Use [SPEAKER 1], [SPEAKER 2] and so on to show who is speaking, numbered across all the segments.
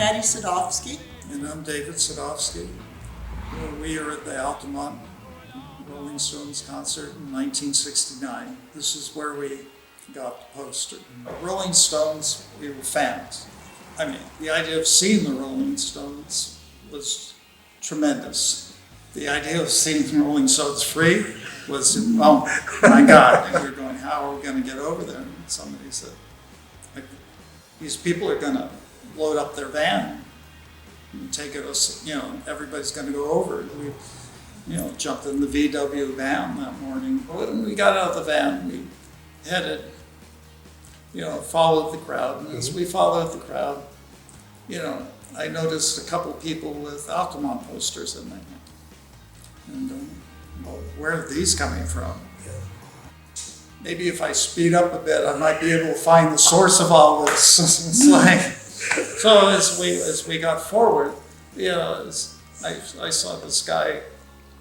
[SPEAKER 1] Maddie Sadofski.
[SPEAKER 2] And I'm David Sadofski. We are at the Altamont Rolling Stones concert in 1969. This is where we got the poster. Rolling Stones, we were fans. I mean, the idea of seeing the Rolling Stones was tremendous. The idea of seeing the Rolling Stones free was, oh my God, and we're going, how are we going to get over there? And somebody said, like, these people are going to load up their van and take it, everybody's going to go over. We, jumped in the VW van that morning. When we got out of the van, we headed, followed the crowd. And as we followed the crowd, I noticed a couple people with Altamont posters in their hand. And where are these coming from? Maybe if I speed up a bit, I might be able to find the source of all this. It's like, so as we got forward, I saw this guy,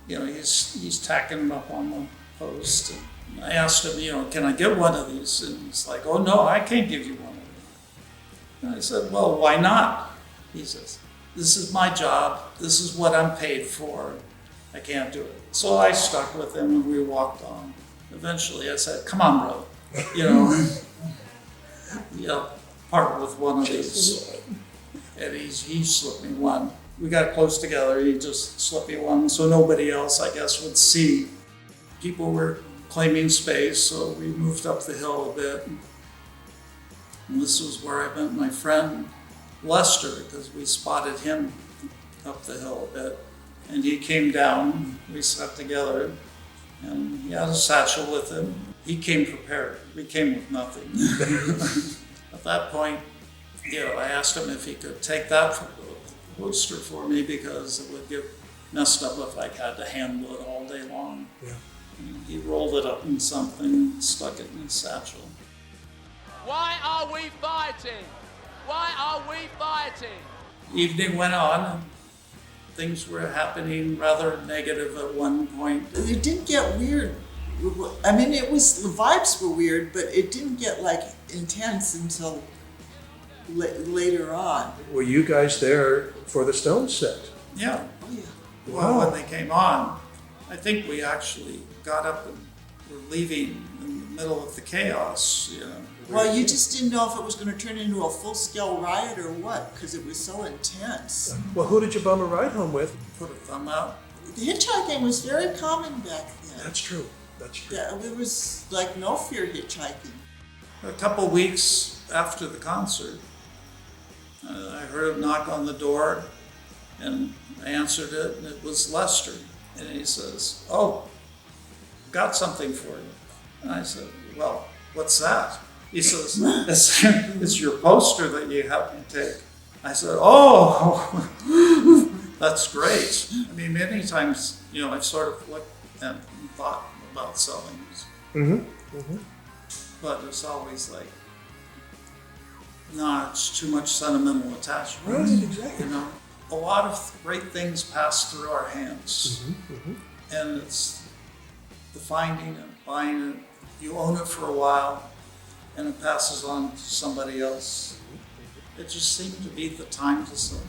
[SPEAKER 2] he's tacking them up on the post. And I asked him, can I get one of these? And he's like, oh no, I can't give you one of these. And I said, well, why not? He says, this is my job. This is what I'm paid for. I can't do it. So I stuck with him and we walked on. Eventually I said, come on, bro. Part with one of these. And he slipped me one. We got close together, he just slipped me one so nobody else, I guess, would see. People were claiming space, so we moved up the hill a bit. And this was where I met my friend Lester, because we spotted him up the hill a bit. And he came down, we sat together, and he had a satchel with him. He came prepared, we came with nothing. At that point, I asked him if he could take that poster for me because it would get messed up if I had to handle it all day long. Yeah. And he rolled it up in something, stuck it in his satchel.
[SPEAKER 3] Why are we fighting? Why are we fighting?
[SPEAKER 2] Evening went on. Things were happening rather negative at one point.
[SPEAKER 1] It didn't get weird. I mean, the vibes were weird, but it didn't get intense until later on.
[SPEAKER 4] Were you guys there for the Stones set?
[SPEAKER 2] Yeah.
[SPEAKER 1] Oh yeah.
[SPEAKER 2] Well, when they came on, I think we actually got up and were leaving in the middle of the chaos.
[SPEAKER 1] Well, you just didn't know if it was going to turn into a full-scale riot or what, because it was so intense.
[SPEAKER 4] Well, who did you bum a ride home with?
[SPEAKER 2] Put a thumb out.
[SPEAKER 1] The hitchhiking was very common back then.
[SPEAKER 4] That's true. That's true.
[SPEAKER 1] Yeah, it was like no fear hitchhiking.
[SPEAKER 2] A couple weeks after the concert, I heard a knock on the door, and I answered it, and it was Lester. And he says, oh, got something for you. And I said, well, what's that? He says, it's your poster that you have to take. I said, oh, that's great. I mean, many times, I've sort of looked and thought about selling these. Mm-hmm. Mm-hmm. But it's always like, no, it's too much sentimental attachment.
[SPEAKER 4] Right, exactly.
[SPEAKER 2] A lot of great things pass through our hands.
[SPEAKER 4] Mm-hmm. Mm-hmm.
[SPEAKER 2] And it's the finding and buying it. You own it for a while, and it passes on to somebody else. It just seemed to be the time to sell.